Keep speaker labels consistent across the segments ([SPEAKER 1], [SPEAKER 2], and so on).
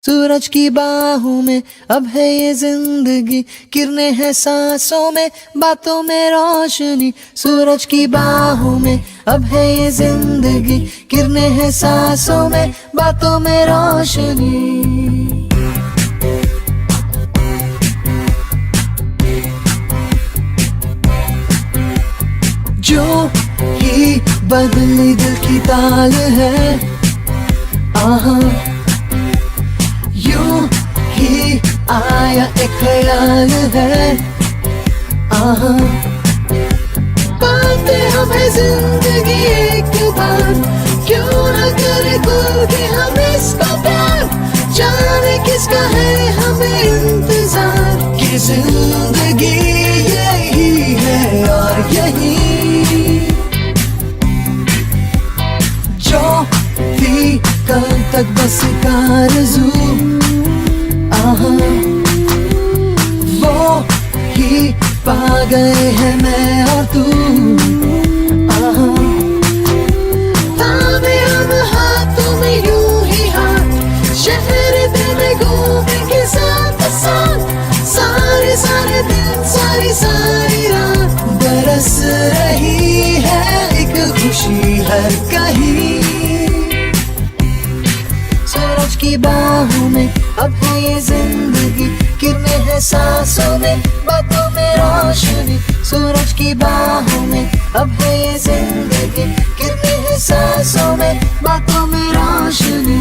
[SPEAKER 1] सूरज की बाहों में अब है ये जिंदगी, किरणें हैं सांसों में, बातों में रोशनी। सूरज की बाहों में अब है ये जिंदगी, किरणें हैं सांसों में, बातों में रोशनी। जो ही बदली दिल की ताल है, आहा यूं ही आया एक ख्याल है, आहा पाते हमें जिंदगी एक बार, क्यों न करे कोई भी हम इसका प्यार। जाने किसका है हमें इंतजार, कि जिंदगी यही है और यही जो थी कल तक बस एक आरज़ू, आहा वो ही पा गए हैं मैं और तू, आहा थामे हम हाथों में यूं ही हाथ, शहर दिल में घूमेंगे साथ साथ, सारे सारे दिन सारी सारी रात। बरस रही है एक खुशी हर कहीं, सूरज की बाहों में अब है ये जिंदगी, किरणें हैं सांसों में, बातों में रोशनी। सूरज की बाहों में अब है ये जिंदगी, किरणें हैं सांसों में, बातों में रोशनी।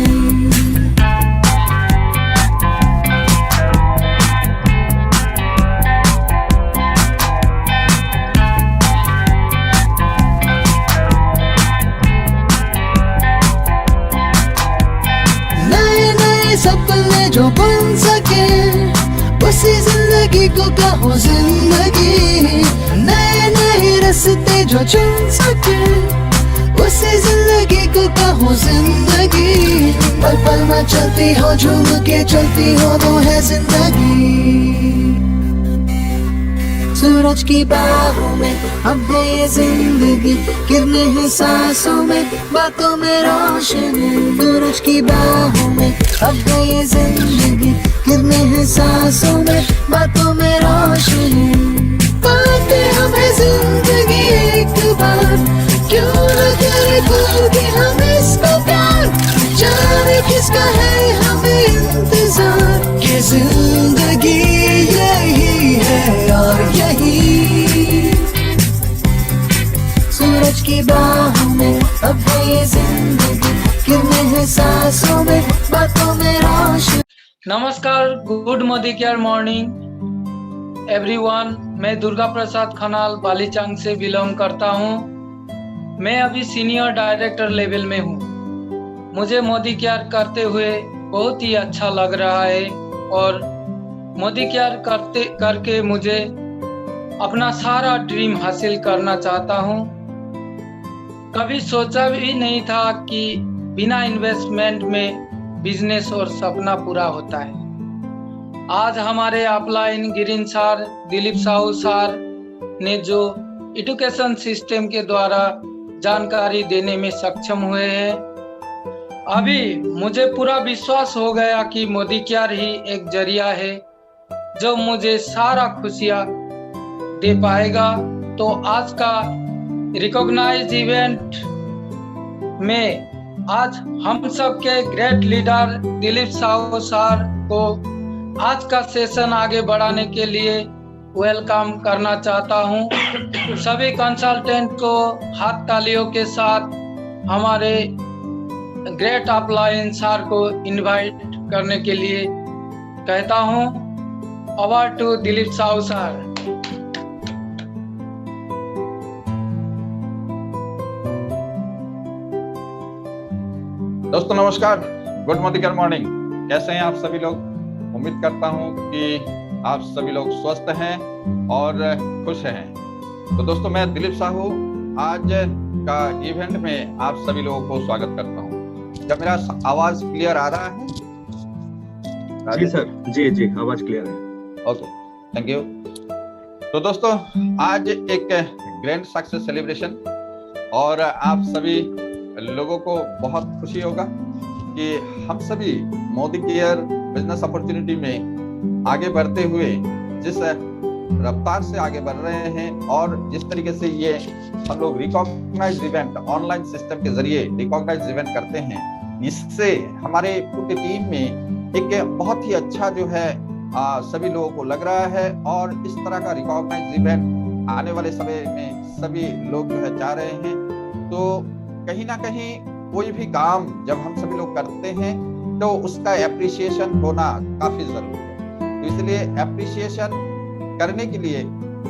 [SPEAKER 1] सपने जो बन सके उसी जिंदगी को कहो जिंदगी, नए नए रास्ते जो चुन सके उसी जिंदगी को कहो जिंदगी। पल पल में चलती हो झूम के चलती हो वो है जिंदगी। सूरज की बाहों में अब है ये जिंदगी, किरणें हैं सांसों में, बातों में रोशनी। सूरज की बाहों में अब है ये जिंदगी, किरणें हैं सांसों में, बातों में रोशनी। पाते हमें जिंदगी एक बार, क्यों न करे कोई भी हम इसको प्यार। जाने किसका है हमें इंतजार, कि जिंदगी यही है और यही। सूरज की बाहों में अब है ये जिंदगी, किरणें हैं सांसों में, बातों में रोशनी।
[SPEAKER 2] नमस्कार, good Modi care morning everyone. मैं दुर्गा प्रसाद खनाल बालीचांग से बिलोंग करता हूँ। मैं अभी सीनियर डायरेक्टर लेवल में हूँ। मुझे मोदी केयर करते हुए बहुत ही अच्छा लग रहा है और मोदी केयर करके मुझे अपना सारा ड्रीम हासिल करना चाहता हूँ। कभी सोचा भी नहीं था कि बिना इन्वेस्टमेंट में बिजनेस और सपना पूरा होता है। आज हमारे upline Girin sir, Dilip Sahu sir ने जो एजुकेशन सिस्टम के द्वारा जानकारी देने में सक्षम हुए हैं, अभी मुझे पूरा विश्वास हो गया कि मोदी केयर ही एक जरिया है जो मुझे सारा खुशियाँ दे पाएगा। तो आज का रिकॉग्नाइज इवेंट में आज हम सब के great leader Dilip Sahu sir को आज का सेशन आगे बढ़ाने के लिए वेलकम करना चाहता हूं। सभी कंसल्टेंट को हाथ तालियों के साथ हमारे ग्रेट अपलाइन सर को इनवाइट करने के लिए कहता हूं। Over to Dilip Sahu sir.
[SPEAKER 3] दोस्तों नमस्कार, गुड मॉर्निंग गुड मॉर्निंग। कैसे हैं आप सभी लोग? उम्मीद करता हूं कि आप सभी लोग स्वस्थ हैं और खुश हैं। तो दोस्तों मैं दिलीप साहू आज का इवेंट में आप सभी लोगों को स्वागत करता हूं। क्या मेरा आवाज क्लियर आ रहा है?
[SPEAKER 4] जी सर, जी आवाज क्लियर है।
[SPEAKER 3] Okay, thank you. तो दोस्तों आज एक ग्रैंड सक्सेस सेलिब्रेशन और आप सभी लोगों को बहुत खुशी होगा कि हम सभी मोदी केयर बिजनेस अपॉर्चुनिटी में आगे बढ़ते हुए जिस रफ्तार से आगे बढ़ रहे हैं और जिस तरीके से ये हम लोग रिकॉग्नाइज इवेंट ऑनलाइन सिस्टम के जरिए रिकॉग्नाइज इवेंट करते हैं, इससे हमारे पूरी टीम में एक बहुत ही अच्छा जो है सभी लोगों को लग रहा है। और इस तरह का रिकॉग्नाइज इवेंट आने वाले समय में सभी लोग जो है चाह रहे हैं। तो कहीं ना कहीं कोई भी काम जब हम सभी लोग करते हैं तो उसका एप्रिसिएशन होना काफी जरूरी है। तो इसलिए एप्रिसिएशन करने के लिए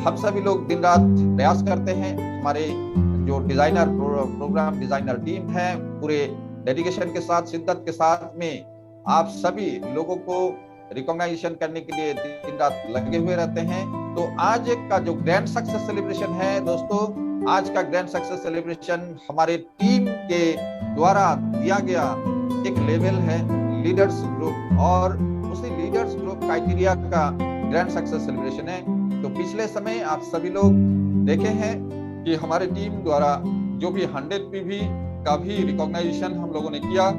[SPEAKER 3] हम सभी लोग दिन रात प्रयास करते हैं। हमारे जो डिजाइनर प्रोग्राम डिजाइनर टीम है पूरे डेडिकेशन के साथ शिद्दत के साथ में आप सभी लोगों को रिकॉग्नाइजेशन करने के लिए दिन रात लगे हुए रहते हैं। तो आज का जो ग्रैंड सक्सेस सेलिब्रेशन है दोस्तों, आज का ग्रैंड सक्सेस सेलिब्रेशन हमारे टीम के द्वारा दिया गया एक लेवल है लीडर्स ग्रुप, और उसी लीडर्स ग्रुप क्राइटेरिया का ग्रैंड सक्सेस सेलिब्रेशन है। तो पिछले समय आप सभी लोग देखे हैं कि हमारे टीम द्वारा जो भी 100 PV का भी रिकॉग्नाइजेशन हम लोगों ने किया,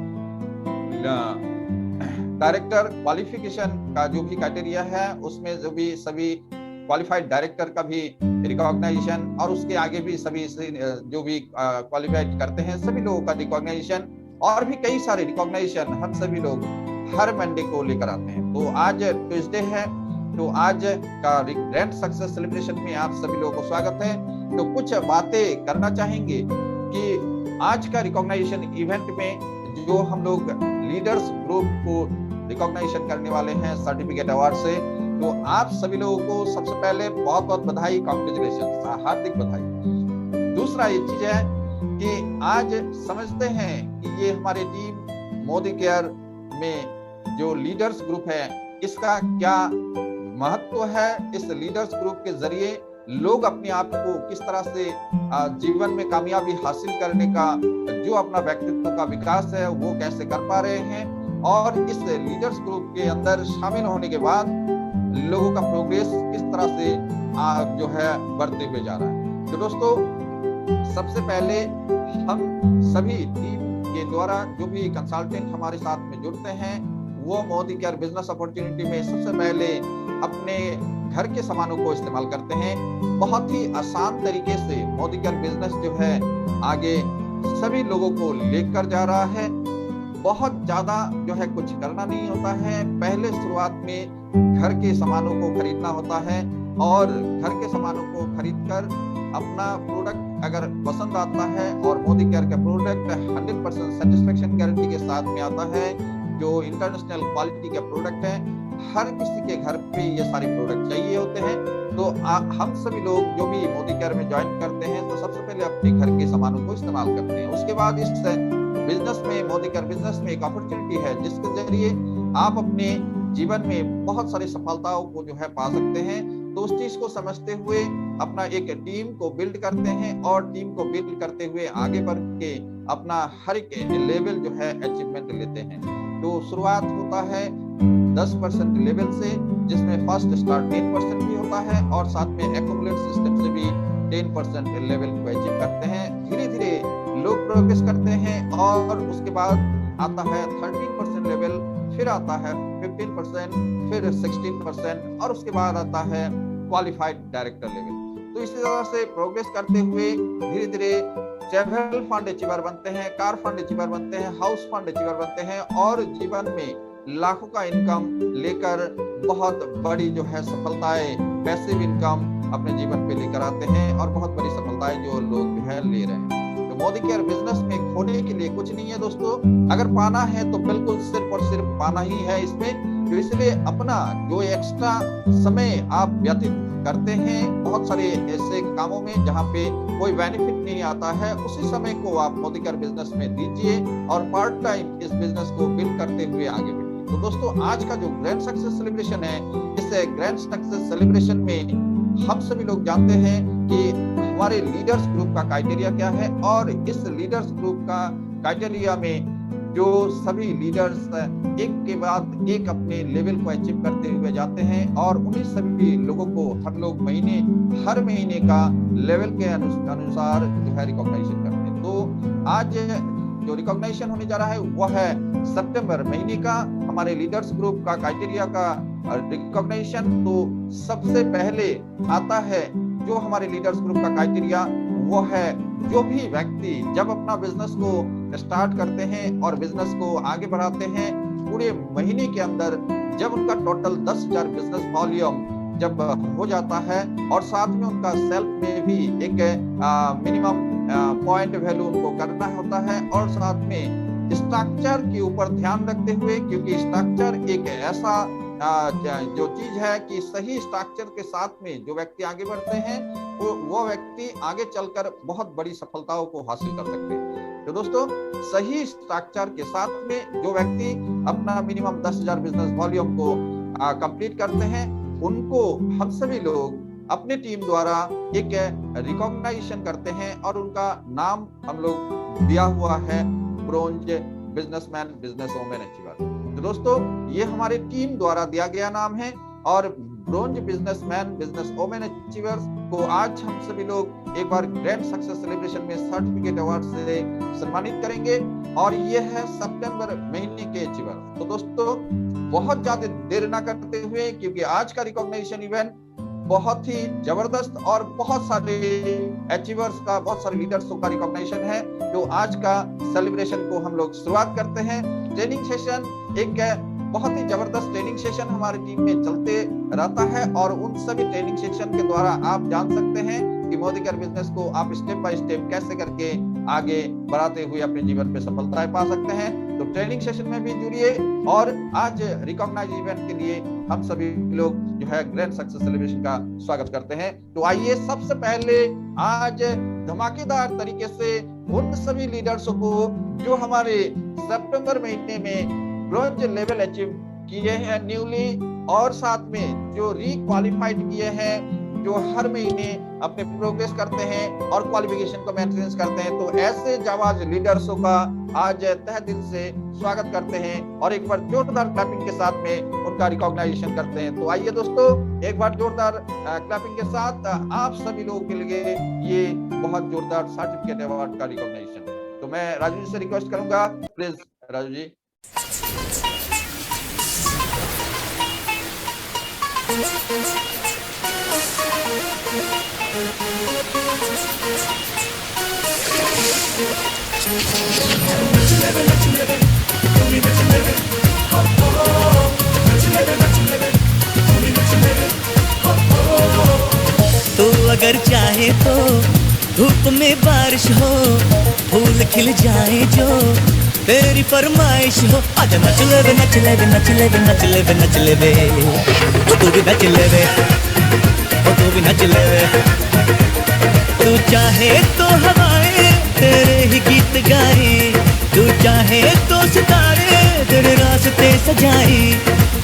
[SPEAKER 3] डायरेक्टर क्वालिफिकेशन का जो भी क्राइटेरिया है उसमें जो भी सभी क्वालिफाइड डायरेक्टर का भी रिकॉग्नाइजेशन और उसके आगे भी सभी जो भी क्वालिफाइड करते हैं सभी लोगों का रिकॉग्नाइजेशन और भी कई सारे रिकॉग्नाइजेशन हम सभी लोग हर मंडे को लेकर आते हैं। तो आज ट्यूसडे है, तो आज का ग्रैंड सक्सेस सेलिब्रेशन में आप सभी लोगों को स्वागत है। तो कुछ बातें करना चाहेंगे कि आज का रिकॉग्नाइजेशन इवेंट में जो हम लोग लीडर्स ग्रुप को रिकॉग्नाइजेशन करने वाले हैं सर्टिफिकेट अवार्ड से, तो आप सभी लोगों को सबसे पहले बहुत बहुत बधाई, कांग्रेचुलेशन, हार्दिक बधाई। दूसरा ये चीज है कि आज समझते हैं कि ये हमारी टीम मोदी केयर में जो लीडर्स ग्रुप है इसका क्या महत्व है। इस लीडर्स ग्रुप के जरिए लोग अपने आप को किस तरह से जीवन में कामयाबी हासिल करने का जो अपना व्यक्तित्व का विकास है वो कैसे कर पा रहे हैं, और इस लीडर्स ग्रुप के अंदर शामिल होने के बाद लोगों का प्रोग्रेस किस तरह से जो है बढ़ते हुए जा रहा है। तो दोस्तों सबसे पहले हम सभी टीम के द्वारा जो भी कंसल्टेंट हमारे साथ में जुड़ते हैं वो मोदी केयर बिजनेस अपॉर्चुनिटी में सबसे पहले अपने घर के सामानों को इस्तेमाल करते हैं। बहुत ही आसान तरीके से मोदी केयर बिजनेस जो है आगे सभी लोगों को लेकर जा रहा है। बहुत ज्यादा जो है कुछ करना नहीं होता है, पहले शुरुआत में घर के सामानों को खरीदना होता है और घर के सामानों को खरीदकर अपना प्रोडक्ट अगर पसंद आता है और मोदी केयर का प्रोडक्ट 100% सेटिस्फेक्शन गारंटी के साथ में आता है, जो इंटरनेशनल क्वालिटी का प्रोडक्ट है, हर किसी के घर पे ये सारे प्रोडक्ट चाहिए होते हैं। तो हम सभी लोग जो भी मोदी केयर में ज्वाइन करते हैं तो सबसे पहले अपने घर के सामानों को इस्तेमाल करते हैं। उसके बाद इस बिजनेस में मोदी केयर बिजनेस में एक अपॉर्चुनिटी है जिसके जरिए आप अपने जीवन में बहुत सारी सफलताओं को जो है पा सकते हैं। तो उस चीज को समझते हुए अपना एक टीम को बिल्ड करते हैं और टीम को बिल्ड करते हुए आगे बढ़ के अपना हर एक लेवल जो है अचीवमेंट लेते हैं। तो शुरुआत होता है 10% लेवल से, जिसमें फर्स्ट स्टार्ट 10% भी होता है और साथ में एक्यूमुलेट सिस्टम से भी 10% लेवल को अचीव करते हैं। धीरे धीरे लोग प्रोग्रेस करते हैं और उसके बाद आता है 13% लेवल, फिर आता है 15%, फिर 16% और उसके बाद आता है क्वालिफाइड डायरेक्टर लेवल। तो इसी तरह से प्रोग्रेस करते हुए धीरे धीरे ट्रैवल फंड अचीवर बनते हैं, कार फंड अचीवर बनते हैं, हाउस फंड अचीवर बनते हैं और जीवन में लाखों का इनकम लेकर बहुत बड़ी जो है सफलताएं, पैसिव इनकम अपने जीवन पे लेकर आते हैं और बहुत बड़ी सफलताएं जो लोग जो है ले रहे हैं। तो मोदी केयर बिजनेस में खोने के लिए कुछ नहीं है दोस्तों, अगर पाना है तो बिल्कुल सिर्फ और सिर्फ पाना ही है इसमें। तो इसलिए अपना जो एक्स्ट्रा समय आप व्यतीत करते हैं बहुत सारे ऐसे कामों में जहां पे कोई बेनिफिट नहीं आता है, उसी समय को आप मोदी केयर बिजनेस में दीजिए और पार्ट टाइम इस बिजनेस को बिल्ड करते हुए आगे बढ़िए। तो दोस्तों आज का जो ग्रैंड सक्सेस सेलिब्रेशन है, इस ग्रैंड सक्सेस सेलिब्रेशन में हम सभी लोग जानते हैं कि हमारे लीडर्स ग्रुप का क्राइटेरिया क्या है और इस लीडर्स ग्रुप का क्राइटेरिया में जो सभी लीडर्स एक के बाद एक अपने लेवल को अचीव करते हुए जाते हैं और उन्हीं सभी लोगों को हम लोग हर महीने का लेवल के अनुसार जो है रिकॉग्नाइजेशन करते हैं। तो आज जो रिकॉग्निशन होने जा रहा है वो है सितंबर महीने का हमारे लीडर्स ग्रुप का क्राइटेरिया का रिकॉग्निशन। तो सबसे पहले आता है जो हमारे लीडर्स ग्रुप का क्राइटेरिया, वो है जो भी व्यक्ति जब अपना बिजनेस को स्टार्ट करते हैं और बिजनेस को आगे बढ़ाते हैं, पूरे महीने के अंदर जब उनका टोटल 10,000 बिजनेस वॉल्यूम जब हो जाता है और साथ में उनका सेल्फ में भी एक मिनिमम पॉइंट वैल्यू उनको करना होता है, और साथ में स्ट्रक्चर के ऊपर ध्यान रखते हुए, क्योंकि स्ट्रक्चर एक ऐसा जो चीज है कि सही स्ट्रक्चर के साथ में जो व्यक्ति आगे बढ़ते हैं वो व्यक्ति आगे चलकर बहुत बड़ी सफलताओं को हासिल कर सकते हैं। तो दोस्तों, सही स्ट्रक्चर के साथ में जो व्यक्ति अपना मिनिमम 10,000 बिजनेस वॉल्यूम को कंप्लीट करते हैं, उनको हम सभी लोग अपनी टीम द्वारा एक रिकॉग्निशन करते हैं और उनका नाम हम लोग दिया हुआ है bronze businessman business women achiever. तो दोस्तों, ये हमारे टीम द्वारा दिया गया नाम है और bronze businessman business women achievers को आज हम सभी लोग एक बार ग्रैंड सक्सेस सेलिब्रेशन में सर्टिफिकेट अवार्ड से सम्मानित करेंगे, और ये है सितंबर महीने के अचीवर। तो दोस्तों, बहुत ज्यादा देर ना करते हुए, क्योंकि आज का रिकॉग्निशन इवेंट बहुत ही जबरदस्त और बहुत सारे अचीवर्स का, बहुत सारे लीडर्स का रिकॉग्निशन है, तो आज का सेलिब्रेशन को हम लोग शुरुआत करते हैं। ट्रेनिंग सेशन, एक बहुत ही जबरदस्त ट्रेनिंग सेशन हमारी टीम में चलते रहता है, और उन सभी ट्रेनिंग सेशन के द्वारा आप जान सकते हैं कि मोदी केयर बिजनेस को आप स्टेप बाय स्टेप कैसे करके आगे बढ़ाते हुए अपने जीवन में सफलताएं पा सकते हैं। तो ट्रेनिंग सेशन में भी जुड़िए, और आज रिकॉग्नाइज इवेंट के लिए हम सभी लोग जो है ग्रैंड सक्सेस सेलिब्रेशन का स्वागत करते हैं। तो आइए सबसे पहले आज धमाकेदार तरीके से उन सभी लीडर्स को जो हमारे सितंबर महीने में ब्रोंज लेवल अचीव किए हैं न्यूली, और साथ में जो रीक्वालिफाइड किए हैं, जो हर महीने अपने प्रोग्रेस करते हैं और क्वालिफिकेशन को मेंटेनेंस करते हैं, तो ऐसे जाबाज लीडर्सों का आज तहे दिल से स्वागत करते हैं और एक बार जोरदार क्लैपिंग के साथ में उनका रिकॉग्निशन करते हैं। तो आइए दोस्तों, एक बार जोरदार क्लैपिंग के साथ आप सभी लोगों के लिए ये बहुत जोरदार सर्टिफिकेट अवार्ड का रिकॉग्निशन। तो मैं राजू जी से रिक्वेस्ट करूंगा, प्लीज राजू जी।
[SPEAKER 5] तो अगर चाहे तो धूप में बारिश हो, फूल खिल जाए जो तेरी फरमाइश हो, आजा नच ले वे नच ले वे नच ले वे नच ले वे नच ले वे, तू भी नच ले वे, तू भी नच ले वे। तू चाहे तो हवाएं तेरे ही गीत गाए, तू चाहे तो सितारे तेरे रास्ते सजाए,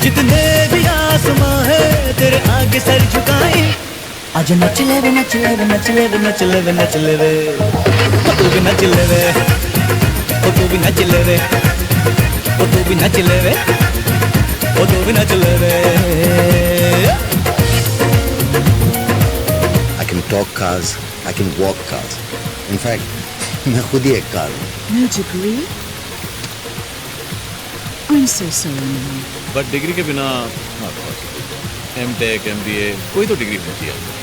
[SPEAKER 5] जितने भी आसमां है तेरे आगे सर झुकाए, आजा नच ले वे नच ले वे नच ले वे नच ले वे नच ले वे, तू भी नच ले वे, तू भी नच ले वे, तू भी नच ले वे, तू भी नच ले वे।
[SPEAKER 6] I can talk cars, I can walk cars. In fact, मैं खुद ही एक कार हूँ।
[SPEAKER 7] No degree? I'm so sorry, man.
[SPEAKER 8] But degree के बिना नॉट पॉसिबल। एमटेक, एमबीए, कोई तो डिग्री होती है।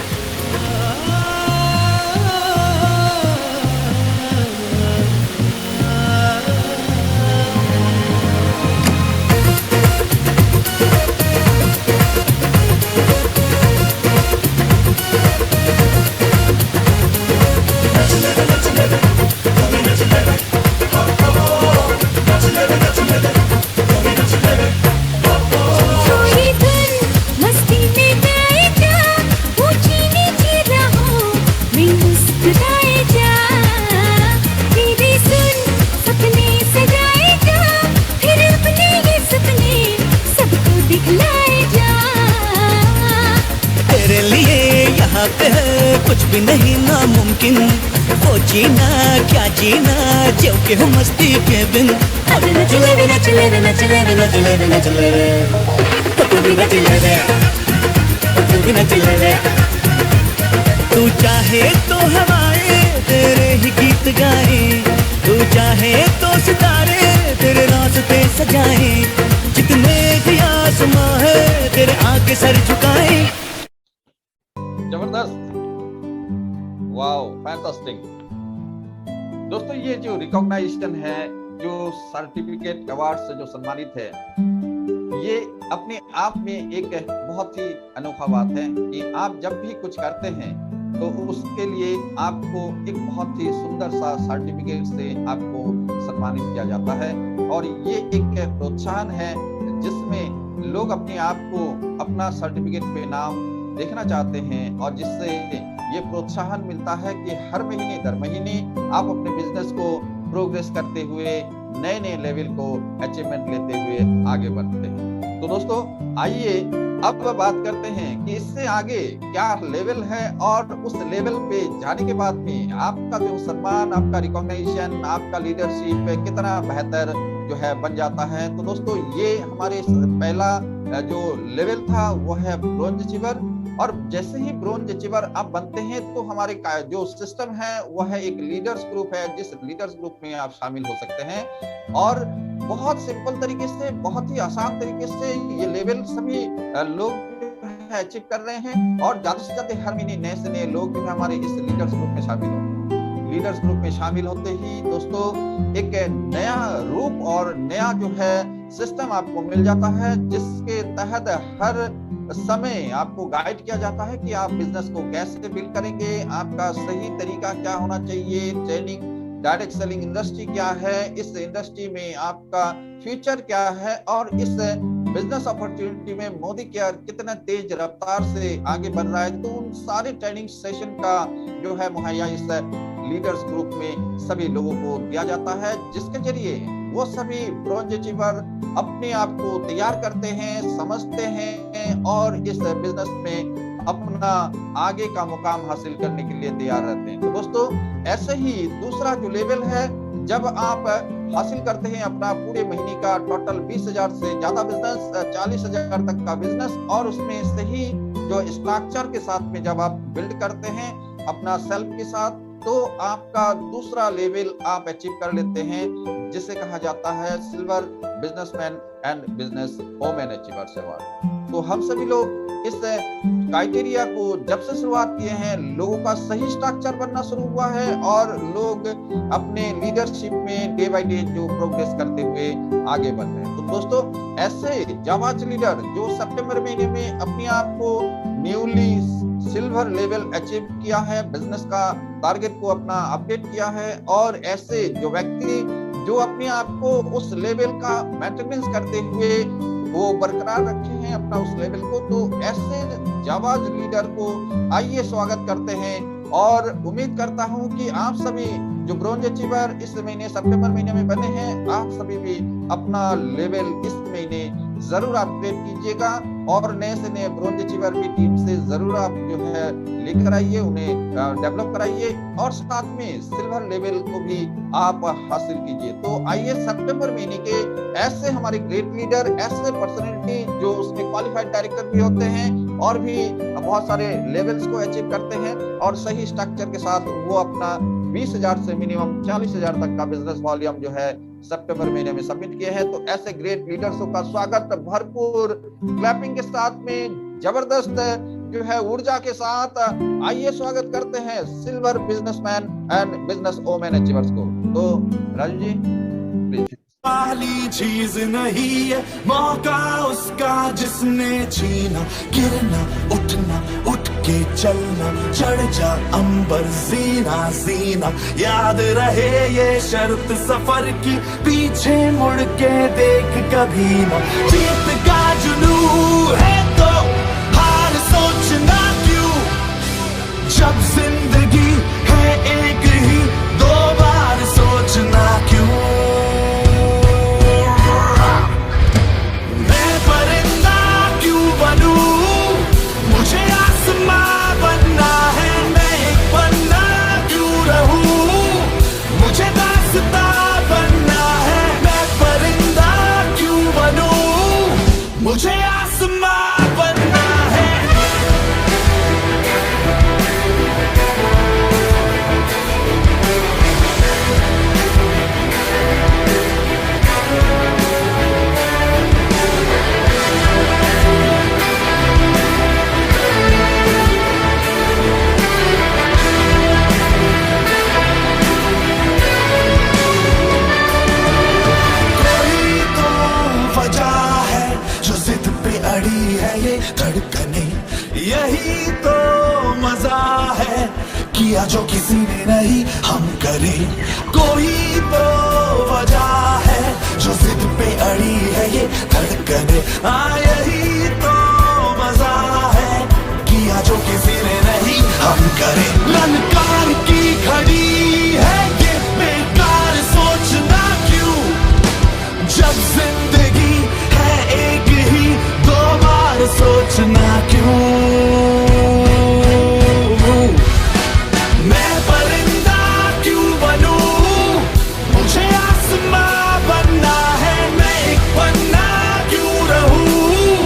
[SPEAKER 5] कुछ भी नहीं नामुमकिन, वो जीना क्या जीना जो के हो मस्ती के बिन, नच ले वे नच ले वे नच ले वे नच ले वे नच ले वे, तू भी नच ले वे, तू भी नच ले वे। तू चाहे तो हवाएं तेरे ही गीत गाए, तू चाहे तो सितारे तेरे रास्ते सजाए, जितने भी आसमां है तेरे आगे सर झुकाए।
[SPEAKER 3] जबरदस्त, वाओ, फैंटास्टिक। दोस्तों ये जो रिकॉग्नाइजेशन है, जो सर्टिफिकेट अवार्ड से जो सम्मानित है, ये अपने आप में एक बहुत ही अनोखा बात है कि आप जब भी कुछ करते हैं तो उसके लिए आपको एक बहुत ही सुंदर सा सर्टिफिकेट से आपको सम्मानित किया जाता है। और ये एक प्रोत्साहन है जिसमें लोग अपने आप को अपना सर्टिफिकेट पे नाम देखना चाहते हैं, और जिससे ये प्रोत्साहन मिलता है कि हर महीने दर महीने आप अपने बिजनेस को प्रोग्रेस करते हुए नए नए लेवल को अचीवमेंट लेते हुए आगे बढ़ते हैं। तो दोस्तों आइए अब बात करते हैं कि इससे आगे क्या लेवल है, और उस लेवल पे जाने के बाद में आपका जो सम्मान, आपका रिकॉग्निशन, आपका लीडरशिप कितना बेहतर जो है बन जाता है। तो दोस्तों ये हमारे पहला जो लेवल था वो है ब्रोंज अचीवर, और जैसे ही ब्रोंज अचीवर आप बनते हैं तो हमारे जो सिस्टम है वो है एक लीडर्स ग्रुप है, जिस लीडर्स ग्रुप में आप शामिल हो सकते हैं। और बहुत सिंपल तरीके से, बहुत ही आसान तरीके से ये लेवल सभी लोग अचीव कर रहे हैं, और ज्यादा से ज्यादा हर महीने नए से नए लोग जो है हमारे इस लीडर्स ग्रुप में शामिल होंगे। लीडर्स ग्रुप में शामिल होते ही दोस्तों एक नया रूप और नया जो है सिस्टम आपको मिल जाता है, जिसके तहत हर समय आपको गाइड किया जाता है कि आप बिजनेस को कैसे बिल्ड करेंगे, आपका सही तरीका क्या होना चाहिए, ट्रेनिंग, डायरेक्ट सेलिंग इंडस्ट्री क्या है, इस इंडस्ट्री में आपका फ्यूचर क्या है, और इस बिजनेस अपॉर्चुनिटी में मोदी केयर कितना तेज रफ्तार से आगे बढ़ रहा है। तो उन सारे ट्रेनिंग सेशन का जो है मुहैया इस लीडर्स ग्रुप में सभी लोगों को दिया जाता है, जिसके जरिए वो सभी ब्रोंज अचीवर अपने आप को तैयार करते हैं, समझते हैं, और इस बिजनेस में अपना आगे का मुकाम हासिल करने के लिए तैयार रहते हैं। तो दोस्तों ऐसे ही दूसरा जो लेवल है, जब आप हासिल करते हैं अपना पूरे महीने का टोटल 20,000 से ज्यादा बिजनेस, 40,000 तक का बिजनेस, और उसमें सही जो स्ट्रक्चर के साथ में जब आप बिल्ड करते हैं अपना सेल्फ के साथ, तो आपका दूसरा लेवल आप अचीव कर लेते हैं, जिसे कहा जाता है silver businessman and business women achievers award. तो हम सभी लोग इस क्राइटेरिया को जब से शुरुआत किए हैं, लोगों का सही स्ट्रक्चर बनना शुरू हुआ है, और लोग अपने लीडरशिप में डे बाय डे जो प्रोग्रेस करते हुए आगे बढ़ रहे हैं। तो दोस्तों ऐसे जाबाज लीडर जो सितंबर महीने में अपने आप को न्यूली सिल्वर लेवल अचीव किया है, बिजनेस का टारगेट को अपना अपडेट किया है, और ऐसे जो व्यक्ति जो अपने आप को उस लेवल का मेंटेनेंस करते हुए वो बरकरार रखे हैं अपना उस लेवल को, तो ऐसे जाबाज लीडर को आइए स्वागत करते हैं। और उम्मीद करता हूं कि आप सभी जो ब्रोंज अचीवर इस महीने सितंबर महीने में बने हैं, आप सभी भी अपना लेवल इस महीने जरूर अपग्रेड कीजिएगा, और नए से नए ब्रोंज अचीवर की टीम से जरूर आप जो है लेकर आइए, उन्हें डेवलप कराइए, और साथ में सिल्वर लेवल को भी आप हासिल कीजिए। तो आइए सितंबर महीने के ऐसे हमारे ग्रेट लीडर, ऐसे पर्सनैलिटी जो उसमें क्वालिफाइड डायरेक्टर भी होते हैं और भी बहुत सारे लेवल्स को अचीव करते हैं, और सही स्ट्रक्चर के साथ वो अपना 20,000 से मिनिमम 40,000 तक का बिजनेस वॉल्यूम जो है सितंबर महीने में सबमिट किए हैं। तो ऐसे ग्रेट लीडर्सों का स्वागत भरपूर क्लैपिंग के साथ में, जबरदस्त जो है ऊर्जा के साथ आइए स्वागत करते हैं silver businessman and business women achievers को। तो राजू जी प्लीज।
[SPEAKER 9] पहली चीज नहीं है मौका उसका जिसने छीना, गिरना उठना उठ के चलना, चढ़ जा अंबर जीना जीना, याद रहे ये शर्त सफर की, पीछे मुड़ के देख कभी ना, जीत का जुनून है तो हार सोचना क्यों, जब जिंदगी है एक ही दो बार सोचना क्यों। मुझे आसमां बनना है, मैं एक पन्ना क्यों रहूं, मुझे दास्तां बनना है, मैं परिंदा क्यों बनूं, अड़ी है ये धड़कने, यही तो मजा है, किया जो किसी ने नहीं हम करें, कोई तो वजह है जो जिद पे अड़ी है ये धड़कने, यही तो मजा है, किया जो किसी ने नहीं हम करें। ललकार की घड़ी है ये बेकार सोचना क्यों, जब जिंदगी है एक ही दो बार सोचना क्यों। मैं परिंदा क्यों बनूं, मुझे आसमां बनना है, मैं एक पन्ना क्यों रहूं,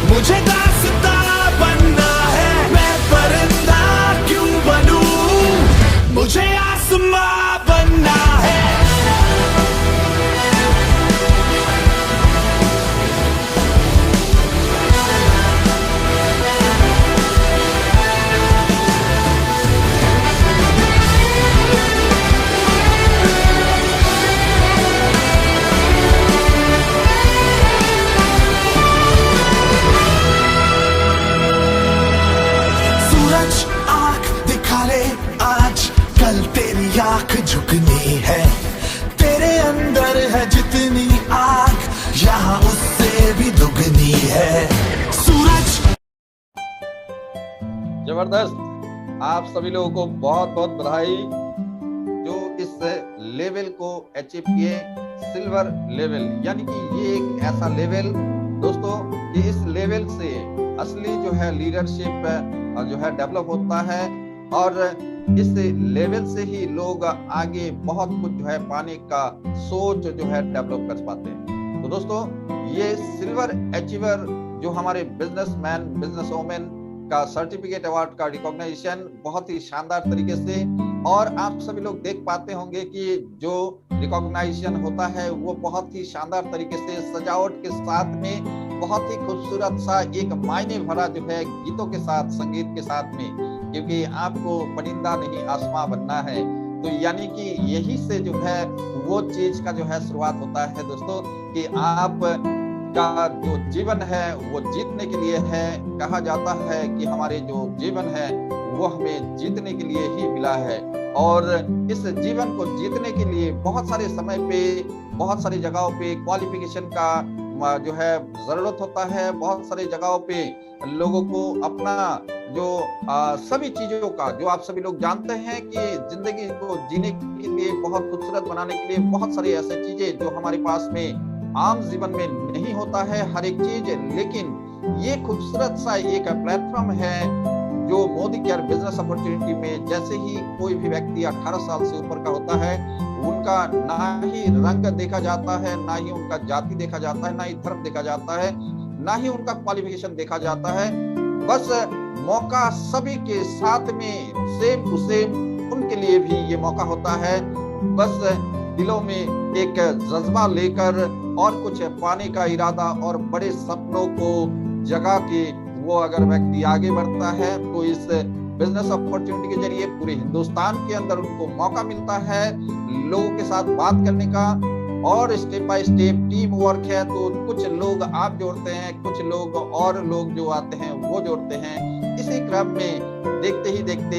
[SPEAKER 9] मुझे दास्तां बनना है, मैं परिंदा क्यों बनूं, मुझे आसमां बनना है। सूरज आंख दिखा ले आज, कल तेरी आंख झुकनी है, तेरे अंदर है जितनी आग यहाँ उससे भी दुगनी है। सूरज
[SPEAKER 3] जबरदस्त। आप सभी लोगों को बहुत बहुत बधाई जो इस लेवल को अचीव किए, सिल्वर लेवल, यानी कि ये एक ऐसा लेवल दोस्तों कि इस लेवल से असली जो है लीडरशिप जो है डेवलप होता है, और इस लेवल से ही लोग आगे बहुत कुछ जो है पाने का सोच जो है डेवलप कर पाते हैं। तो दोस्तों ये सिल्वर अचीवर जो हमारे बिजनेसमैन बिजनेस वोमेन का सर्टिफिकेट अवार्ड का रिकॉग्निशन बहुत ही शानदार तरीके से, और आप सभी लोग देख पाते होंगे कि जो रिकॉग्निशन होता है वो बहुत ही शानदार तरीके से सजावट के साथ में बहुत ही खूबसूरत सा एक मायने भरा जो है गीतों के साथ संगीत के साथ में, क्योंकि आपको परिंदा नहीं आसमां बनना है। तो यानी कि यही से जो है वो चीज का जो है शुरुआत होता है दोस्तों कि आप का जो जीवन है वो जीतने के लिए है। कहा जाता है कि हमारे जो जीवन है वो हमें जीतने के लिए ही मिला है, और इस जीवन को जीतने के लिए बहुत सारे समय पे बहुत सारी जगहों पे क्वालिफिकेशन का जो है जरूरत होता है। बहुत सारी जगहों पे लोगों को अपना जो सभी चीजों का जो आप सभी लोग जानते हैं कि जिंदगी को जीने के लिए बहुत खूबसूरत बनाने के लिए बहुत सारी ऐसी चीजें जो हमारे पास में आम जीवन में नहीं होता है हर एक चीज, लेकिन ये खूबसूरत सा एक प्लेटफॉर्म है जो मोदी केयर बिजनेस अपॉर्चुनिटी में जैसे ही कोई भी व्यक्ति 18 साल से ऊपर का होता है, उनका ना ही रंग देखा जाता है, ना ही उनका जाति देखा जाता है, ना ही धर्म देखा जाता है, ना ही उनका क्वालिफिकेशन देखा जाता है। बस मौका सभी के साथ में सेम टू सेम उनके लिए भी ये मौका होता है। बस दिलों में एक जज्बा लेकर और कुछ पाने का इरादा और बड़े सपनों को जगा के वो अगर व्यक्ति आगे बढ़ता है तो इस बिजनेस अपॉर्चुनिटी के जरिए पूरे हिंदुस्तान के अंदर उनको मौका मिलता है लोगों के साथ बात करने का, और step by step team work है। तो कुछ लोग आप जोड़ते हैं, कुछ लोग और लोग जो आते हैं वो जोड़ते हैं। इसी क्रम में देखते ही देखते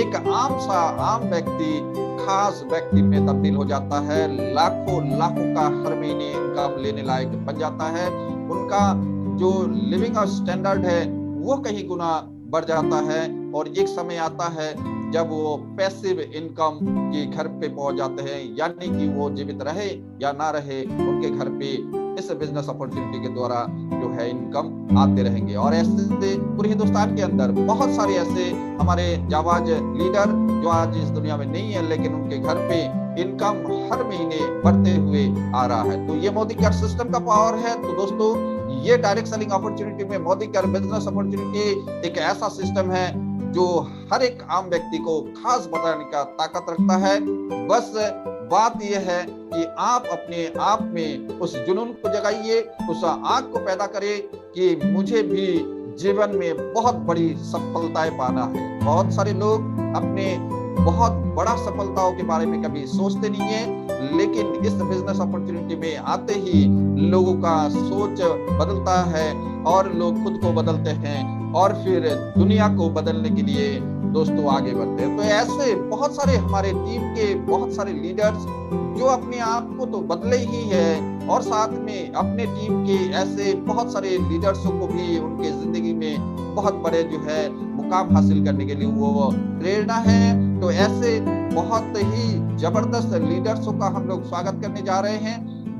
[SPEAKER 3] एक आम व्यक्ति खास व्यक्ति में तब्दील हो जाता है। लाखों का हर महीने इनकम लेने लायक बन जाता है। उनका जो लिविंग स्टैंडर्ड है वो कहीं गुना बढ़ जाता है, और एक समय आता है जब वो पैसिव इनकम के घर पे पहुंच जाते हैं, यानी कि वो जीवित रहे या ना रहे उनके घर पे इस बिजनेस अपॉर्चुनिटी के द्वारा जो है इनकम आते रहेंगे। और ऐसे पूरे हिंदुस्तान के अंदर बहुत सारे ऐसे हमारे जाबाज लीडर जो आज इस दुनिया में नहीं है, लेकिन उनके घर पे इनकम हर महीने बढ़ते हुए आ रहा है। तो ये मोदी केयर सिस्टम का पावर है। तो दोस्तों ये डायरेक्ट सेलिंग अपॉर्चुनिटी में मोदी केयर बिजनेस अपॉर्चुनिटी एक ऐसा सिस्टम है जो हर एक आम व्यक्ति को खास बनाने का ताकत रखता है। बस बात यह है कि आप अपने आप में उस जुनून को जगाइए, उस आग को पैदा करें कि मुझे भी जीवन में बहुत बड़ी सफलताएं पाना है। बहुत सारे लोग अपने बहुत बड़ा सफलताओं के बारे में कभी सोचते नहीं है, लेकिन इस बिजनेस अपॉर्चुनिटी में आते ही लोगों का सोच बदलता है और लोग खुद को बदलते हैं और फिर दुनिया को बदलने के लिए दोस्तों आगे बढ़ते हैं। तो ऐसे बहुत सारे हमारे टीम के बहुत सारे लीडर्स जो अपने आप को तो बदले ही है और साथ में अपने टीम के ऐसे बहुत सारे लीडर्सों को भी उनके जिंदगी में बहुत बड़े जो है मुकाम हासिल करने के लिए वो प्रेरणा है। तो ऐसे बहुत ही जबरदस्त लीडर्सों का हम लोग स्वागत करने जा रहे हैं,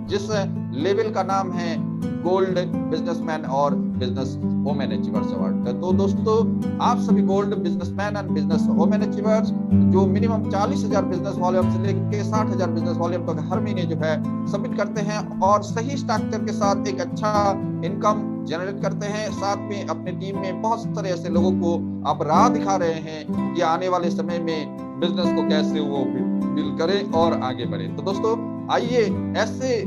[SPEAKER 3] जिस लेवल का नाम है गोल्ड बिजनेसमैन और बिजनेस वुमेन अचीवर्स अवार्ड। तो दोस्तों, आप सभी gold businessman and business women achievers जो मिनिमम 40,000 बिजनेस वॉल्यूम से लेकर 60,000 बिजनेस वॉल्यूम तक हर महीने जो है सबमिट करते हैं और सही स्ट्रक्चर के साथ एक अच्छा इनकम जनरेट करते हैं, साथ में अपने टीम में बहुत सारे ऐसे लोगों को आप राह दिखा रहे हैं कि आने वाले समय में बिजनेस को कैसे वो बिल्ड करें और आगे बढ़े। तो दोस्तों, आइए ऐसे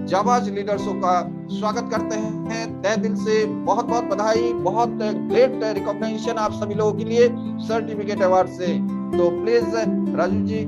[SPEAKER 3] जाबाज लीडर्सों का स्वागत करते हैं तहे दिल से। बहुत बहुत बधाई, बहुत ग्रेट रिकॉग्निशन आप सभी लोगों के लिए सर्टिफिकेट अवार्ड से। तो प्लीज राजू जी।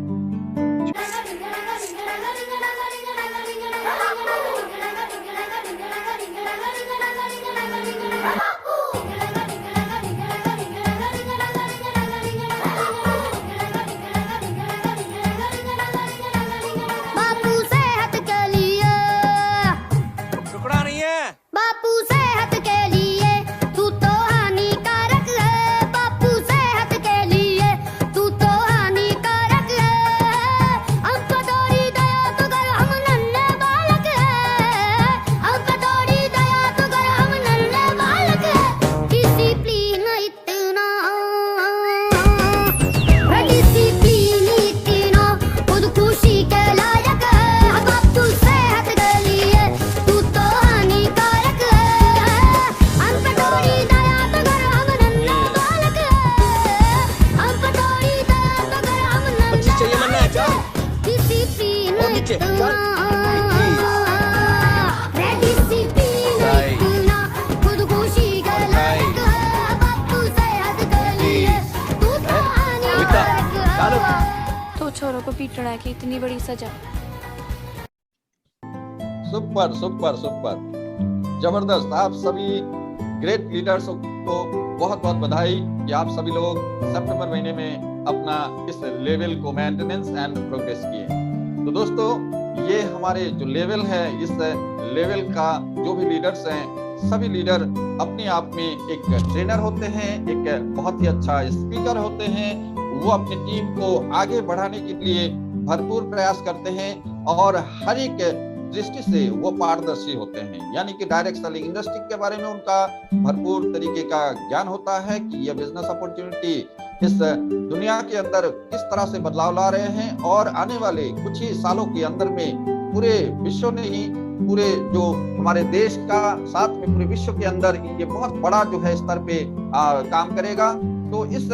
[SPEAKER 10] छोरों को पीटना की इतनी बड़ी सजा।
[SPEAKER 3] सुपर सुपर सुपर, जबरदस्त। आप सभी ग्रेट लीडर्स को बहुत बहुत बधाई कि आप सभी लोग सितंबर महीने में अपना इस लेवल को मेंटेनेंस एंड प्रोग्रेस किए। तो दोस्तों, ये हमारे जो लेवल है, इस लेवल का जो भी लीडर्स हैं, सभी लीडर अपने आप में एक ट्रेनर होते हैं, एक बहुत ही अच्छा स्पीकर होते हैं। वो अपनी टीम को आगे बढ़ाने के लिए भरपूर प्रयास करते हैं और हर एक दृष्टि से वो पारदर्शी होते हैं, यानी कि डायरेक्ट सेलिंग इंडस्ट्री के बारे में उनका भरपूर तरीके का ज्ञान होता है कि ये बिजनेस अपॉर्चुनिटी इस दुनिया के अंदर किस तरह से बदलाव ला रहे हैं और आने वाले कुछ ही सालों के अंदर में पूरे विश्व ने ही, पूरे जो हमारे देश का साथ में पूरे विश्व के अंदर ये बहुत बड़ा जो है स्तर पे काम करेगा। तो इस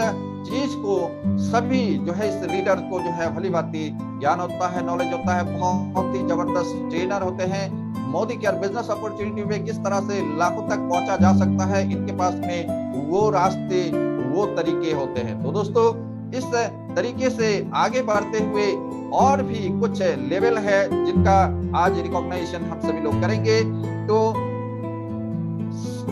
[SPEAKER 3] चीज को सभी जो है इस लीडर को जो है भली भांति ज्ञान होता है, नॉलेज होता है, बहुत ही जबरदस्त ट्रेनर होते हैं। मोदी केयर बिजनेस अपॉर्चुनिटी में किस तरह से लाखों तक पहुंचा जा सकता है, इनके पास में वो रास्ते, वो तरीके होते हैं। तो दोस्तों, इस तरीके से आगे बढ़ते हुए और भी कुछ लेवल है जिनका आज रिकॉग्नाइजेशन हम सभी लोग करेंगे। तो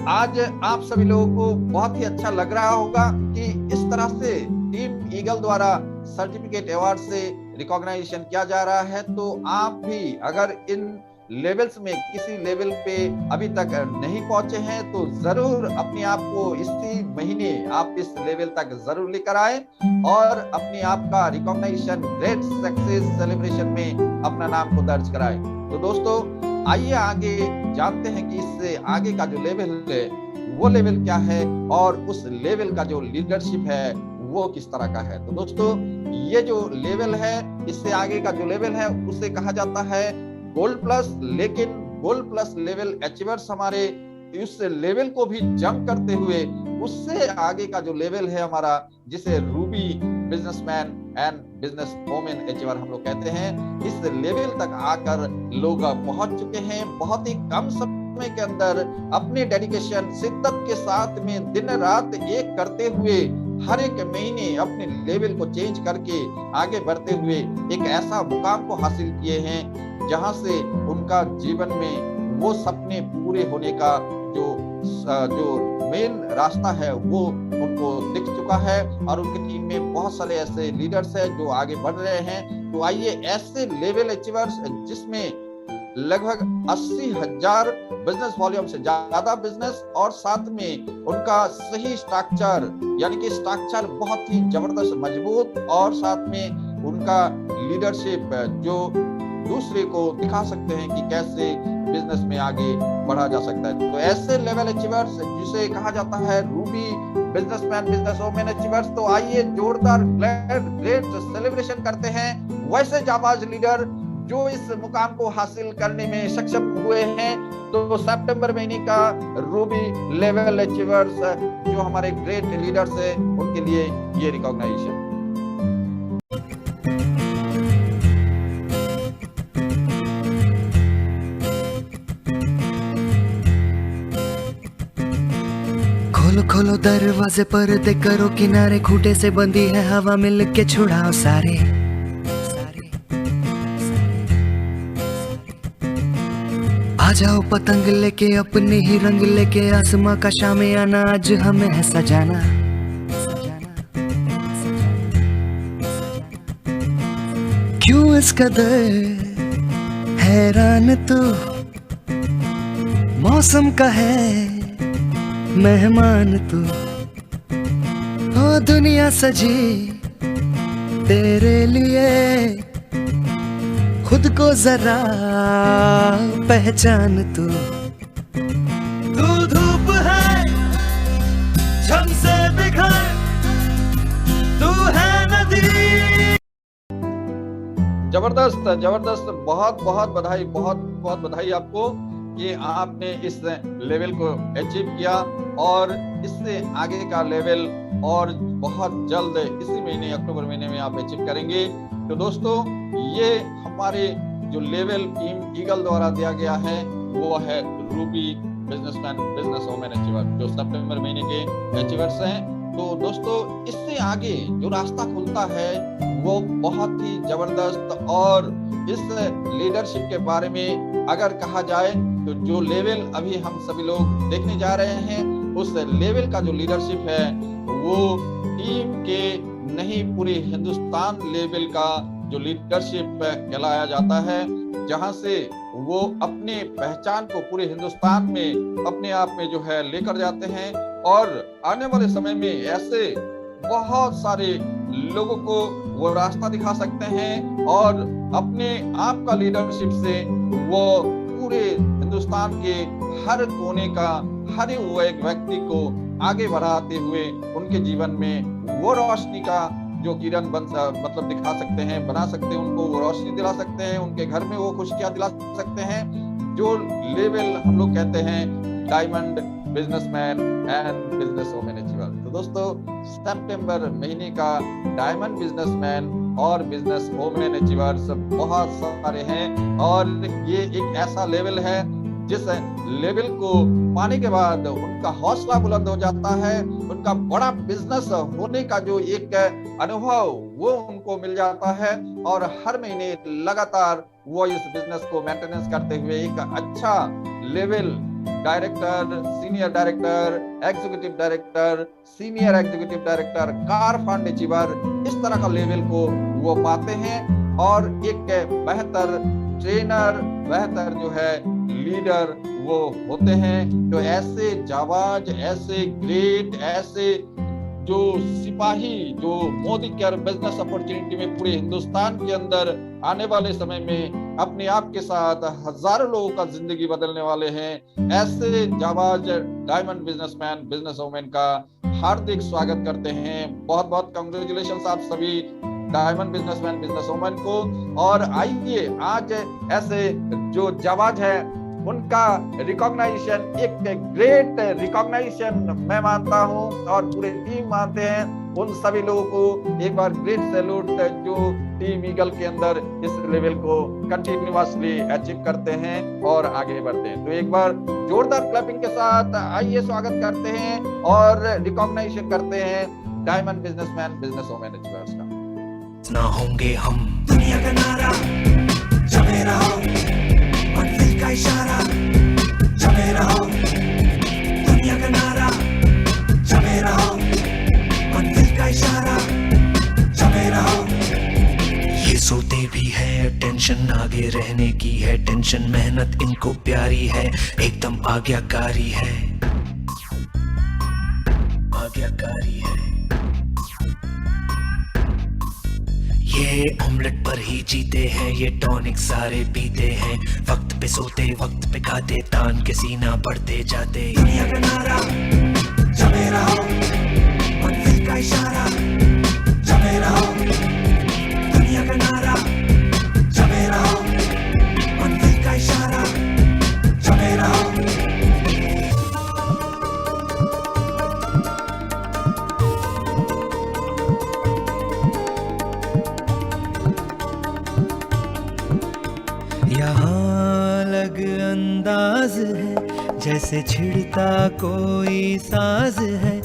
[SPEAKER 3] आज आप सभी लोगों को बहुत ही अच्छा लग रहा होगा कि इस तरह से टीम ईगल द्वारा सर्टिफिकेट अवार्ड से रिकॉग्नाइजेशन किया जा रहा है। तो आप भी अगर इन लेवल्स में किसी लेवल पे अभी तक नहीं पहुंचे हैं तो जरूर अपने आप को इसी महीने आप इस लेवल तक जरूर लेकर आए और अपने आप का रिकॉग्नाइजेशन ग्रेट सक्सेस सेलिब्रेशन में अपना नाम को दर्ज कराए। तो दोस्तों, आइए आगे जानते हैं कि इससे आगे का जो लेवल है वो लेवल क्या है और उस लेवल का जो लीडरशिप है वो किस तरह का है। तो दोस्तों, ये जो लेवल है, इससे आगे का जो लेवल है उसे कहा जाता है गोल्ड प्लस। लेकिन गोल्ड प्लस लेवल अचीवर्स हमारे उस लेवल को भी जंप करते हुए उससे आगे का जो लेवल है हमारा, जिसे Ruby businessman and business women achiever हम लोग कहते हैं, इस लेवल तक आकर लोग पहुंच चुके हैं। बहुत ही कम समय के अंदर अपने डेडिकेशन, शिद्दत के साथ में दिन रात एक करते हुए हर एक महीने अपने लेवल को चेंज करके आगे बढ़ते हुए एक ऐसा मुकाम को हासिल किए हैं जहां से उनका जीवन में वो सपने पूरे होने का जो मेन रास्ता है वो उनको दिख चुका है। और उनकी टीम में बहुत सारे ऐसे लीडर्स हैं जो आगे बढ़ रहे हैं। तो आइए ऐसे लेवल अचीवर्स जिसमें लगभग 80,000 बिजनेस वॉल्यूम से ज्यादा बिजनेस और साथ में उनका सही स्ट्रक्चर, यानी कि स्ट्रक्चर बहुत ही जबरदस्त मजबूत और साथ में उनका लीडरशिप जो दूसरे को दिखा सकते हैं कि कैसे बिजनेस में आगे बढ़ा जा सकता है। तो ऐसे लेवल अचीवर्स जिसे कहा जाता है Ruby businessman, business women achievers, तो आइए जोरदार ग्रेट सेलिब्रेशन करते हैं वैसे जाबाज लीडर जो इस मुकाम को हासिल करने में सक्षम हुए हैं। तो सितंबर महीने का रूबी लेवल अचीवर्स जो हमारे ग्रेट लीडर्स हैं उनके लिए ये रिकॉग्नाइजेशन।
[SPEAKER 1] खोलो खोलो दरवाजे पर्दे करो किनारे, खूंटे से बंदी है हवा मिल के छुड़ाओ सारे। आ जाओ पतंग लेके अपने ही रंग लेके, आसमां का शामे आना आज हमें है सजाना। क्यों इस कदर हैरान तू, मौसम का है मेहमान तू, ओ दुनिया सजी तेरे लिए, खुद को जरा पहचान तू।
[SPEAKER 9] तू धूप है झम से बिखर, तू है नदी।
[SPEAKER 3] जबरदस्त जबरदस्त, बहुत बहुत बधाई, बहुत बहुत बधाई आपको कि आपने इस लेवल को अचीव किया और इससे आगे का लेवल और बहुत जल्द इसी महीने अक्टूबर महीने में आप अचीव करेंगे। तो दोस्तों ये हमारे जो लेवल टीम ईगल द्वारा दिया गया है वो है Ruby businessman, business women achiever जो सितंबर महीने के अचीवर्स हैं। तो दोस्तों इससे आगे जो रास्ता खुलता है वो बहुत ही जबरदस्त, और इस लीडरशिप के बारे में अगर कहा जाए तो जो लेवल अभी हम सभी लोग देखने जा रहे हैं उस लेवल का जो लीडरशिप है वो टीम के नहीं पूरे हिंदुस्तान लेवल का जो लीडरशिप कहलाया जाता है, जहां से वो अपने पहचान को पूरे हिंदुस्तान में अपने आप में जो है लेकर जाते हैं। और आने वाले समय में ऐसे बहुत सारे लोगों को वो रास्ता दिखा सकते हैं और अपने आप का लीडरशिप से वो पूरे हिंदुस्तान के हर कोने का हर एक व्यक्ति को आगे बढ़ाते हुए उनके जीवन में वो रोशनी का जो किरण मतलब दिखा सकते हैं, बना सकते हैं, उनको वो रोशनी दिला सकते हैं, उनके घर में वो खुशियां दिला सकते हैं। जो लेवल हम लोग कहते हैं diamond businessman and business women achiever. तो दोस्तों सितंबर महीने का डायमंड बिजनेसमैन और बिजनेस वुमेन अचीवर्स बहुत सारे हैं और ये एक ऐसा लेवल है जिस लेवल को पाने के बाद उनका हौसला बुलंद हो जाता है, उनका बड़ा बिजनेस होने का जो एक अनुभव वो उनको मिल जाता है और हर महीने लगातार वो इस बिजनेस को मेंटेनेंस करते हुए एक अच्छा level director, senior director, executive director, senior executive director, car fund achiever, इस तरह का लेवल को वो पाते हैं और एक बेहतर ट्रेनर, बेहतर जो है लीडर वो होते हैं। तो ऐसे जाबाज, ऐसे ग्रेट, ऐसे जो सिपाही जो मोदी केयर बिजनेस अपॉर्चुनिटी में पूरे हिंदुस्तान के अंदर आने वाले समय में अपने आप के साथ हजारों लोगों का जिंदगी बदलने वाले हैं, ऐसे जाबाज डायमंड बिजनेसमैन, बिजनेस वुमेन का हार्दिक स्वागत करते हैं। बहुत बहुत कांग्रेचुलेशंस आप सभी डायमंड बिजनेसमैन, बिजनेस वुमेन को। और आइए आज ऐसे जो जाबाज है उनका रिकॉग्नाइजेशन, एक ग्रेट रिकॉग्नाइजेशन मैं मानता हूं और पूरे टीम मानते हैं। उन सभी लोगों को एक बार ग्रेट सैल्यूट जो टीम ईगल के अंदर इस लेवल को कंटिन्यूअसली अचीव करते हैं और आगे बढ़ते हैं। तो एक बार जोरदार क्लैपिंग के साथ आइए स्वागत करते हैं और रिकॉग्नाइजेशन करते हैं diamond businessman business women achievers का।
[SPEAKER 9] ना होंगे हम दुनिया का नारा, जमे रहो मंजिल का इशारा, जमे रहो दुनिया का नारा, जमे रहो मंजिल का इशारा, जमे रहो। ये सोते भी है टेंशन आगे रहने की है, टेंशन मेहनत इनको प्यारी है, एकदम आज्ञाकारी है, आज्ञाकारी है। ये ऑमलेट पर ही जीते हैं, ये टॉनिक सारे पीते हैं, वक्त पे सोते वक्त पे खाते, तान के सीना बढ़ते जाते। दुनिया का नारा, जमे रहो मंजिल का इशारा, जमे रहो दुनिया का नारा, जमे रहो मंजिल का इशारा, जमे रहो।
[SPEAKER 5] यहाँ अलग अंदाज है, जैसे छिड़ता कोई साज है,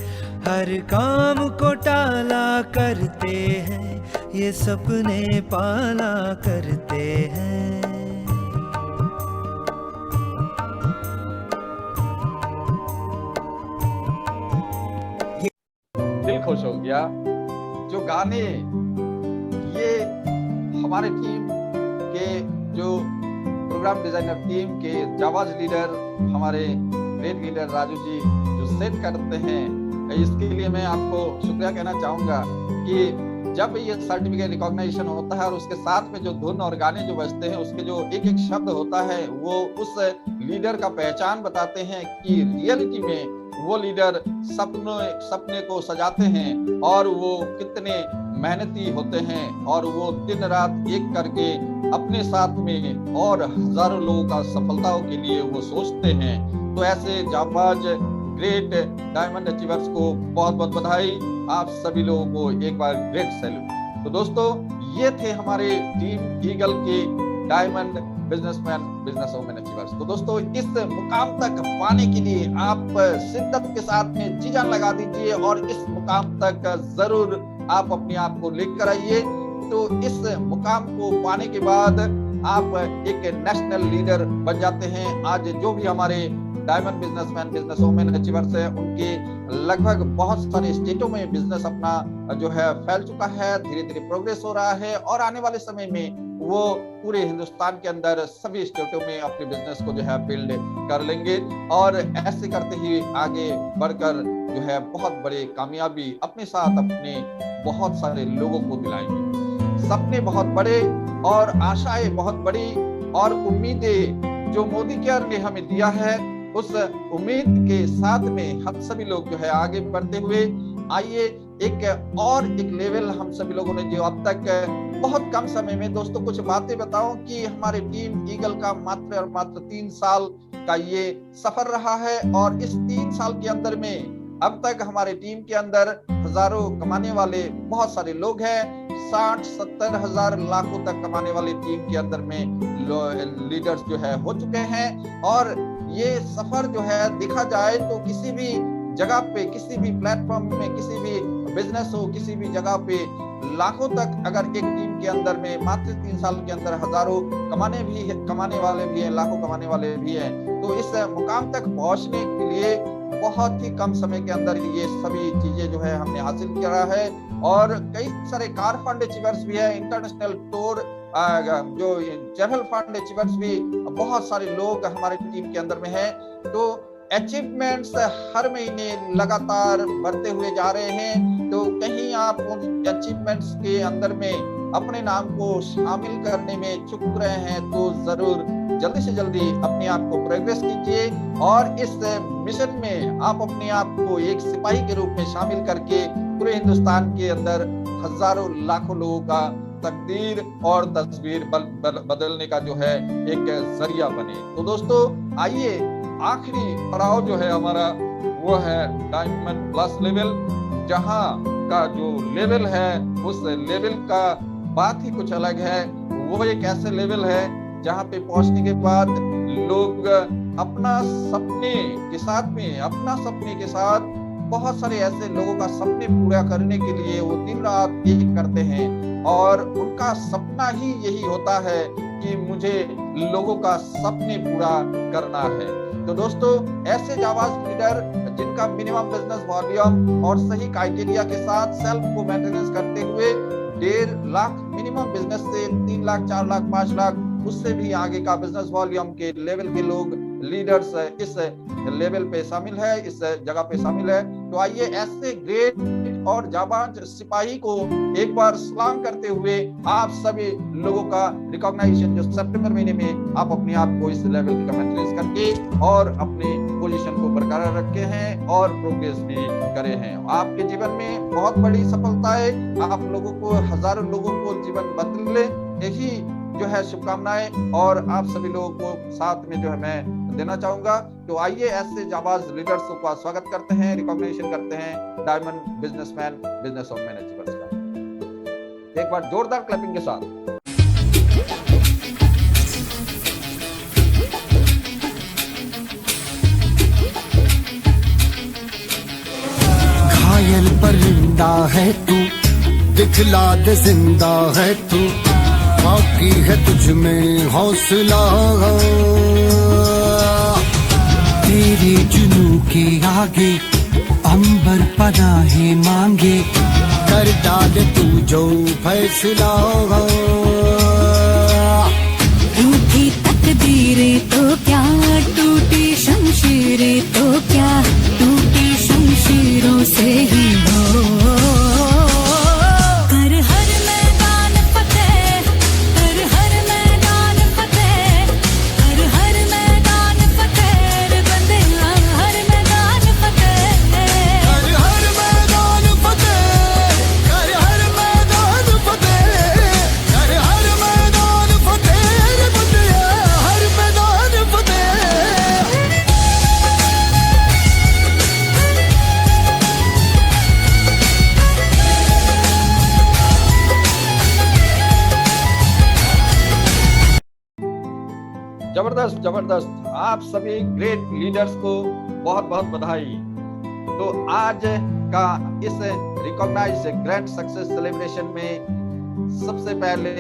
[SPEAKER 5] हर काम को टाला करते हैं, ये सपने पाला करते हैं।
[SPEAKER 3] दिल खुश हो गया। जो गाने ये हमारे टीम के जो प्रोग्राम डिजाइनर टीम के जाबाज लीडर हमारे ग्रेट लीडर राजू जी जो सेट करते हैं, इसके लिए मैं आपको शुक्रिया कहना चाहूंगा कि जब ये सर्टिफिकेट रिकॉग्निशन होता है और उसके साथ में जो धुन और गाने जो बजते हैं, उसके जो एक एक शब्द होता है वो उस लीडर का पहचान बताते हैं कि रियलिटी में वो लीडर सपने को सजाते हैं और वो कितने मेहनती होते हैं और वो दिन रात एक करके अपने साथ में और हजारों लोगों का सफलताओं के लिए वो सोचते हैं। तो ऐसे जाबाज ग्रेट डायमंड अचीवर्स को बहुत बहुत बधाई, आप सभी लोगों को एक बार ग्रेट सैल्यूट। तो दोस्तों ये थे हमारे टीम ईगल के diamond businessman business women achievers. तो दोस्तों इस मुकाम तक पाने के लिए आप शिद्दत के साथ में जी जान लगा दीजिए और इस मुकाम तक जरूर आप अपने आप को लेकर आइए। तो इस मुकाम को पाने के बाद आप एक नेशनल लीडर बन जाते हैं। आज जो भी हमारे diamond businessman business women achievers है, उनके लगभग बहुत सारे स्टेटों में बिजनेस अपना जो है फैल चुका है, धीरे धीरे प्रोग्रेस हो रहा है और आने वाले समय में वो पूरे हिंदुस्तान के अंदर सभी स्टेटों में अपने बिजनेस को जो है बिल्ड कर लेंगे और ऐसे करते ही आगे बढ़कर जो है बहुत बड़े कामयाबी अपने साथ अपने बहुत सारे लोगों को दिलाएंगे। सपने बहुत बड़े और आशाएं बहुत बड़ी और उम्मीदें जो मोदी केयर ने हमें दिया है, उस उम्मीद के साथ में हम सभी लोग जो है आगे बढ़ते हुए आइए एक लेवल हम सभी लोगों ने जो अब तक बहुत कम समय में दोस्तों कुछ बातें बताऊं कि हमारी टीम ईगल का मात्र और मात्र 3 साल का ये सफर रहा है और इस 3 साल के अंदर में अब तक हमारे टीम के अंदर हजारों कमाने वाले बहुत सारे लोग हैं। 60-70 हजार लाखों तक कमाने वाली टीम के अंदर में लीडर्स जो है हो चुके हैं और ये सफर जो है देखा जाए तो किसी भी जगह पे, किसी भी प्लेटफॉर्म में, किसी भी बिजनेस हो, किसी भी जगह पे लाखों तक अगर एक टीम के अंदर में मात्र 3 साल के अंदर हजारों कमाने वाले भी हैं, लाखों कमाने वाले भी हैं। तो इस मुकाम तक पहुंचने के लिए बहुत ही कम समय के अंदर ये सभी चीजें जो है हमने हासिल किया है और कई सारे कार फंड अचीवर्स भी है, इंटरनेशनल टूर जो जनरल फंड अचीवर्स भी बहुत सारे लोग हमारे टीम के अंदर में है। तो अचीवमेंट्स हर महीने लगातार बढ़ते हुए जा रहे हैं। तो कहीं आप उन अचीवमेंट्स के अंदर में अपने नाम को शामिल करने में चूक रहे हैं तो जरूर जल्दी से जल्दी अपने आप को प्रोग्रेस कीजिए और इस मिशन में आप अपने आप को एक सिपाही के रूप में शामिल करके पूरे हिंदुस्तान के अंदर हजारों लाखों लोगों का तकदीर और तस्वीर बदलने का जो है एक जरिया बने। तो दोस्तों आइए आखिरी पड़ाव जो है हमारा वो है डायमंड प्लस लेवल, जहां का जो लेवल है उस लेवल का बात ही कुछ अलग है। वो एक ऐसे लेवल है जहां पे पहुंचने के बाद लोग अपना सपने के साथ बहुत सारे ऐसे लोगों का सपने पूरा करने के लिए वो दिन रात एक करते हैं और उनका सपना ही यही होता है कि मुझे लोगों का सपने पूरा करना है। तो दोस्तों, ऐसे जाबाज लीडर जिनका मिनिमम बिजनेस वॉल्यूम और सही क्राइटेरिया के साथ सेल्फ को मेंटेनेंस करते हुए 1.5 लाख मिनिमम बिजनेस से 3 लाख, 4 लाख, 5 लाख, उससे भी आगे का बिजनेस वॉल्यूम के लेवल के लोग लीडर्स इस लेवल पे शामिल है, इस जगह पे शामिल है। तो आइए ऐसे ग्रेट और जाबाज सिपाही को एक बार सलाम करते हुए आप सभी लोगों का रिकॉग्नाइजेशन जो सितंबर महीने में आप अपने आप को इस लेवल का मेंटेनेंस करके और अपने पोजीशन को बरकरार रखे हैं और प्रोग्रेस भी करे हैं। आपके जीवन में बहुत बड़ी सफलताएं आप लोगों को, हजारों लोगों को जीवन बदले, यही जो है शुभकामनाएं और आप सभी लोगों को साथ में जो है मैं देना चाहूंगा। तो आइए ऐसे जाबाज लीडर्स का स्वागत करते हैं, रिकॉग्निशन करते हैं diamond businessman, business of managers का। एक बार जोरदार क्लैपिंग के साथ।
[SPEAKER 9] घायल परिंदा है तू, दिखला दे जिंदा है तू, बाकी है तुझ में हौसला, तेरे जुनू के आगे अंबर पनाहे मांगे, कर डाले तू जो फैसला।
[SPEAKER 5] टूटी तकदीरें तो क्या, टूटी शमशीरें तो क्या, टूटी शमशीरों से ही हो।
[SPEAKER 3] जबरदस्त जबरदस्त, आप सभी ग्रेट लीडर्स को बहुत बहुत बधाई। तो आज का इस रिकॉग्नाइज ग्रैंड सक्सेस सेलिब्रेशन में सबसे पहले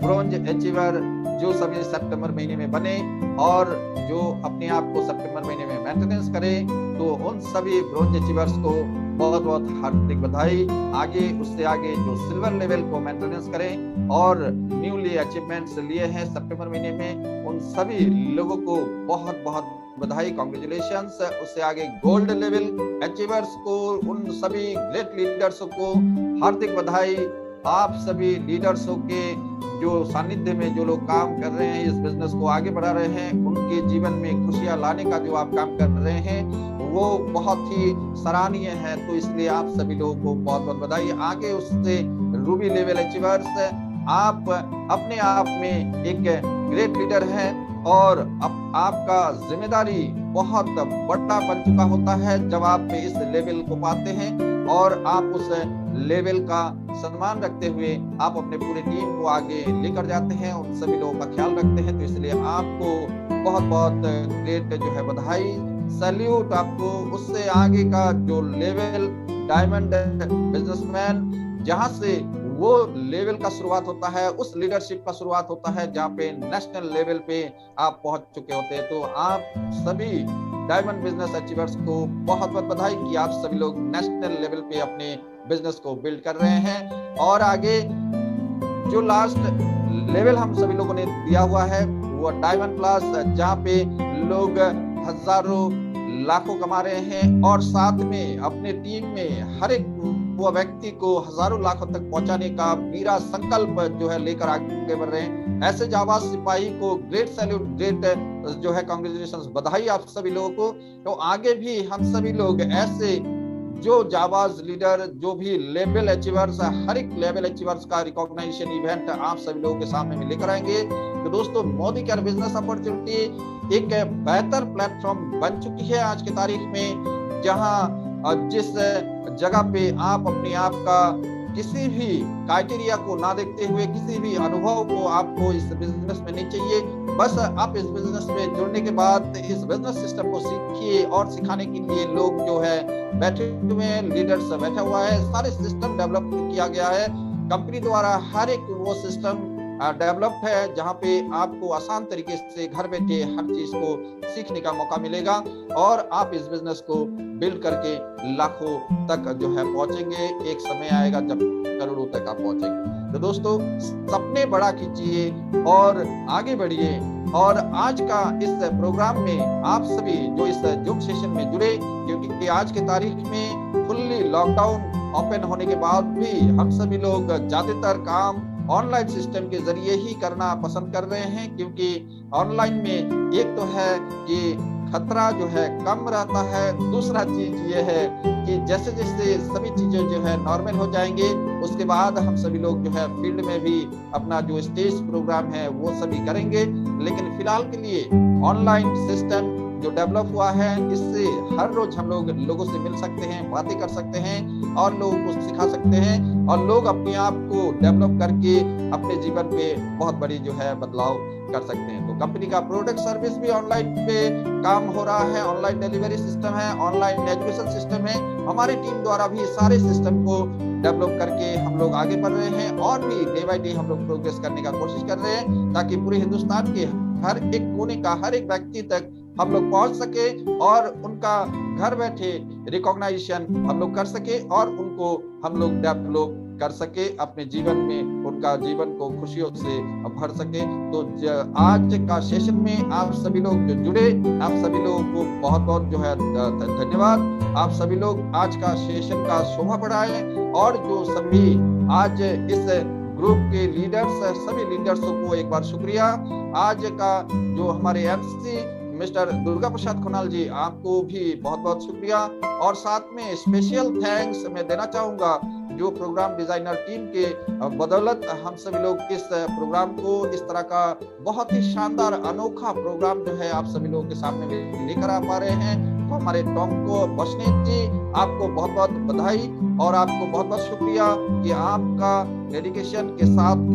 [SPEAKER 3] ब्रोंज अचीवर जो सभी सितंबर महीने में बने और जो अपने आप को सितंबर महीने में मेंटेनेंस करें, तो उन सभी ब्रोंज अचीवर्स को बहुत बहुत हार्दिक बधाई। आगे उससे आगे जो सिल्वर लेवल को मेंटेनेंस करें और न्यूली अचीवमेंट्स लिए हैं सितंबर महीने में, उन सभी लोगों को बहुत बहुत बधाई, कांग्रेचुलेशंस। उससे आगे गोल्ड लेवल अचीवर्स को, उन सभी ग्रेट लीडर्स को हार्दिक बधाई। आप सभी लीडर्सों के जो सानिध्य में जो लोग काम कर रहे हैं, इस बिजनेस को आगे बढ़ा रहे हैं, उनके जीवन में खुशियां लाने का जो आप काम कर रहे हैं वो बहुत ही सराहनीय है। तो इसलिए आप सभी लोगों को बहुत बहुत बधाई। आगे उससे रूबी लेवल अचीवर्स, आप अपने आप में एक ग्रेट लीडर हैं और अब आपका जिम्मेदारी बहुत बड़ा बन चुका होता है जब आप इस लेवल को पाते हैं और आप उस लेवल का सम्मान रखते हुए आप अपने पूरे टीम को आगे लेकर जाते हैं, उन सभी लोगों का ख्याल रखते हैं। तो इसलिए आपको बहुत बहुत ग्रेट जो है बधाई, सैल्यूट आपको। उससे आगे का जो लेवल डायमंड बिजनेसमैन, जहां से वो लेवल का शुरुआत होता है, उस लीडरशिप का शुरुआत होता है जहाँ पे नेशनल लेवल पे आप पहुंच चुके होते हैं। तो आप सभी डायमंड बिजनेस अचीवर्स को बहुत बहुत बधाई कि आप सभी लोग नेशनल लेवल पे अपने बिजनेस को बिल्ड कर रहे हैं। और आगे जो लास्ट लेवल हम सभी लोगों ने दिया हुआ है वो डायमंड प्लस, जहाँ पे लोग हजारों लाखों कमा रहे हैं और साथ में अपने टीम में हर एक वो व्यक्ति को हजारों लाखों तक पहुंचाने का वीरा संकल्प जो है लेकर आगे बढ़ रहे हैं। ऐसे जाबाज सिपाही को ग्रेट सैल्यूट, ग्रेट जो है कांग्रेचुलेशंस, बधाई आप सभी लोगों को। तो आगे भी हम सभी लोग ऐसे जो जाबाज लीडर, जो भी लेवल अचीवर्स, हर एक लेवल अचीवर्स का रिकॉग्नाइजेशन इवेंट आप सभी लोगों के सामने में लेकर आएंगे। तो दोस्तों, मोदी केयर बिजनेस अपॉर्चुनिटी एक बेहतर प्लेटफॉर्म बन चुकी है आज की तारीख में, जहां जिस जगह पे आप अपने आप का किसी भी क्राइटेरिया को ना देखते हुए, किसी भी अनुभव को आपको इस बिजनेस में नहीं चाहिए, बस आप इस बिजनेस में जुड़ने के बाद इस बिजनेस सिस्टम को सीखिए और सिखाने के लिए लोग जो है बैठे हुए हैं, लीडर्स बैठा हुआ है, सारे सिस्टम डेवलप किया गया है कंपनी द्वारा। हर एक वो सिस्टम डेवलप्ड है जहाँ पे आपको आसान तरीके से घर बैठे हर चीज को सीखने का मौका मिलेगा और आप इस बिजनेस को बिल्ड करके लाखों तक जो है पहुंचेंगे। एक समय आएगा जब करोड़ों तक आप पहुंचेंगे। तो दोस्तों, सपने बड़ा कीजिए और आगे बढ़िए। और आज का इस प्रोग्राम में आप सभी जो इस जूम सेशन में जुड़े, क्योंकि आज के तारीख में फुल्ली लॉकडाउन ओपन होने के बाद भी हम सभी लोग ज्यादातर काम ऑनलाइन सिस्टम के जरिए ही करना पसंद कर रहे हैं, क्योंकि ऑनलाइन में एक तो है कि खतरा जो है कम रहता है, दूसरा चीज ये है कि जैसे जैसे सभी चीजें जो है नॉर्मल हो जाएंगे उसके बाद हम सभी लोग जो है फील्ड में भी अपना जो स्टेज प्रोग्राम है वो सभी करेंगे। लेकिन फिलहाल के लिए ऑनलाइन सिस्टम जो डेवलप हुआ है, इससे हर रोज हम लोग लोगों से मिल सकते हैं, बातें कर सकते हैं और लोगों को सिखा सकते हैं और लोग अपने आप को डेवलप करके अपने जीवन पे बहुत बड़ी जो है बदलाव कर सकते हैं। तो कंपनी का प्रोडक्ट सर्विस भी ऑनलाइन पे काम हो रहा है, ऑनलाइन डिलीवरी सिस्टम है, ऑनलाइन एजुकेशन सिस्टम है। हमारी टीम द्वारा भी सारे सिस्टम को डेवलप करके हम लोग आगे बढ़ रहे हैं और भी डे बाय डे हम लोग प्रोग्रेस करने का कोशिश कर रहे हैं, ताकि पूरे हिंदुस्तान के हर एक कोने का हर एक व्यक्ति तक हम लोग पहुंच सके और उनका घर बैठे रिकॉग्नाइजेशन हम लोग कर सके और उनको हम लोग डेवलप कर सके, अपने जीवन में उनका जीवन को खुशियों से भर सके। तो आज का सेशन में आप सभी लोग जो जुड़े, आप सभी लोगों को बहुत बहुत जो है धन्यवाद। आप सभी लोग आज का सेशन का शोभा बढ़ाएं और जो सभी आज इस ग्रुप के लीडर्स, सभी लीडर्सों को एक बार शुक्रिया। आज का जो हमारे एमसी मिस्टर दुर्गा प्रसाद खुनाल जी, आपको भी बहुत बहुत शुक्रिया। और साथ में स्पेशल थैंक्स मैं देना चाहूंगा जो प्रोग्राम डिजाइनर टीम के बदौलत हम सभी लोग इस प्रोग्राम को इस तरह का बहुत ही शानदार अनोखा प्रोग्राम जो है आप सभी लोगों के सामने लेकर आ पा रहे हैं। तो हमारे टॉमको बशनेत जी, आपको बहुत बहुत बधाई और आपको बहुत बहुत शुक्रिया कि आपका डेडिकेशन के साथ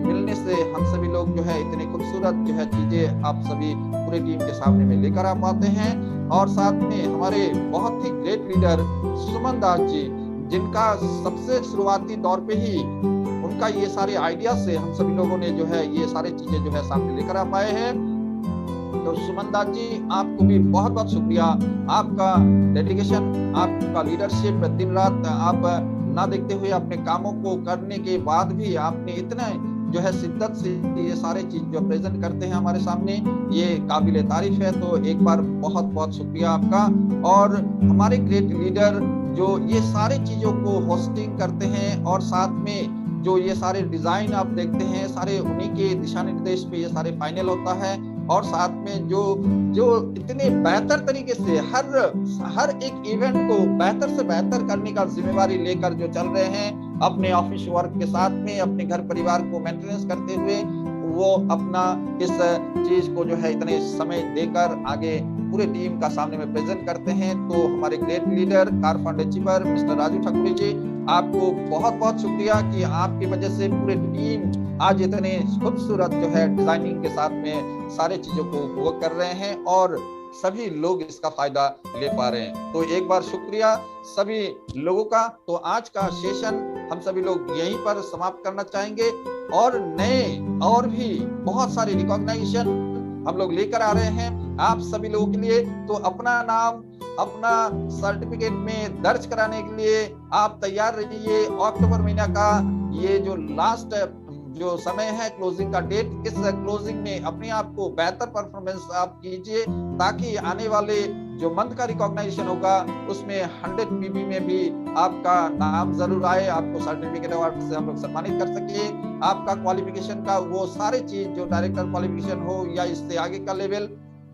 [SPEAKER 3] मिलने से हम सभी लोग जो है इतनी खूबसूरत जो है चीजें आप सभी पूरी टीम के सामने में लेकर आ पाते हैं। और साथ में हमारे बहुत ही ग्रेट लीडर सुमन दास जी, जिनका सबसे शुरुआती दौर पे ही उनका ये सारे आइडिया से हम सभी लोगों ने जो है ये सारी चीजें जो है सामने लेकर आ पाए हैं। तो सुमन दास जी, आपको भी बहुत बहुत शुक्रिया। आपका डेडिकेशन, आपका लीडरशिप, दिन रात आप ना देखते हुए अपने कामों को करने के बाद भी आपने इतना जो है शिद्दत से ये सारे चीज जो प्रेजेंट करते हैं हमारे सामने, ये काबिले तारीफ है। तो एक बार बहुत बहुत शुक्रिया आपका। और हमारे ग्रेट लीडर जो ये सारी चीजों को होस्टिंग करते हैं और साथ में जो ये सारे डिजाइन आप देखते हैं, सारे उन्हीं के दिशा निर्देश पे ये सारे फाइनल होता है। और साथ में जो इतने बेहतर तरीके से हर एक इवेंट को बेहतर से बेहतर करने का जिम्मेवारी लेकर जो चल रहे हैं, अपने ऑफिस वर्क के साथ में अपने घर परिवार को मेंटेनेंस करते हुए वो अपना इस चीज को जो है इतने समय देकर आगे पूरे टीम का सामने में प्रेजेंट करते हैं। तो हमारे great leader car fund achiever mister Raju Thakur ji, आपको बहुत बहुत शुक्रिया कि आपकी वजह से पूरी टीम आज इतने खूबसूरत जो है डिजाइनिंग के साथ में सारे चीजों को वर्क कर रहे हैं और सभी लोग इसका फायदा ले पा रहे हैं। तो एक बार शुक्रिया सभी लोगों का। तो आज का सेशन हम सभी लोग यहीं पर समाप्त करना चाहेंगे और नए और भी बहुत सारे रिकॉग्नाइजेशन हम लोग लेकर आ रहे हैं आप सभी लोगों के लिए। तो अपना नाम अपना सर्टिफिकेट में दर्ज कराने के लिए आप तैयार रहिए। अक्टूबर महीना का ये जो लास्ट जो समय है क्लोजिंग का डेट, इस क्लोजिंग में अपने आप को बेहतर परफॉर्मेंस आप कीजिए ताकि आने वाले जो मंथ का रिकॉग्नाइजेशन होगा उसमें 100 पीबी में भी आपका नाम जरूर आए, आपको सर्टिफिकेट अवार्ड से हम लोग सम्मानित कर सके। आपका क्वालिफिकेशन का वो सारे चीज जो डायरेक्टर क्वालिफिकेशन हो या इससे आगे का लेवल,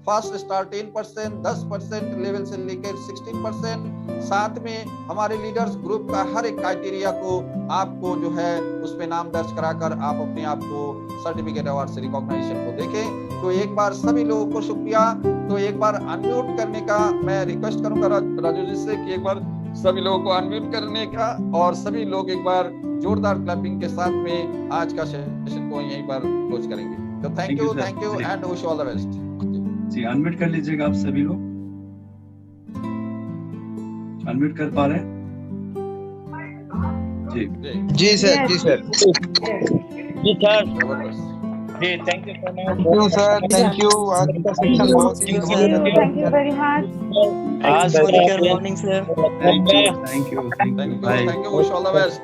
[SPEAKER 3] फर्स्ट स्टार 10%, 10% लेवल से लेकर 16%, साथ में हमारे लीडर्स ग्रुप का हर एक क्राइटेरिया को आपको जो है उसमें नाम दर्ज कराकर आप अपने आप को सर्टिफिकेट अवार्ड से रिकॉग्नाइजेशन को देखें। तो एक बार सभी लोगों को शुक्रिया। तो एक बार अनम्यूट करने का मैं रिक्वेस्ट करूंगा राजू जी से कि एक बार सभी लोगों को अनम्यूट करने का और सभी लोग एक बार जोरदार क्लैपिंग के साथ में आज का सेशन को यहीं पर क्लोज करेंगे। तो
[SPEAKER 4] Thank you, sir.
[SPEAKER 3] Thank you
[SPEAKER 4] जी।
[SPEAKER 3] And wish all the best.
[SPEAKER 4] जी अनम्यूट कर लीजिएगा आप सभी लोग। अनम्यूट कर पा रहे हैं? जी
[SPEAKER 3] जी
[SPEAKER 11] सर जी सर
[SPEAKER 3] जबरदस्त।
[SPEAKER 11] जी thank you sir thank you आज का सेशन बहुत ही
[SPEAKER 10] थैंक यू वेरी मच
[SPEAKER 5] आज Monika morning sir
[SPEAKER 4] thank you
[SPEAKER 3] thank you wish all the best.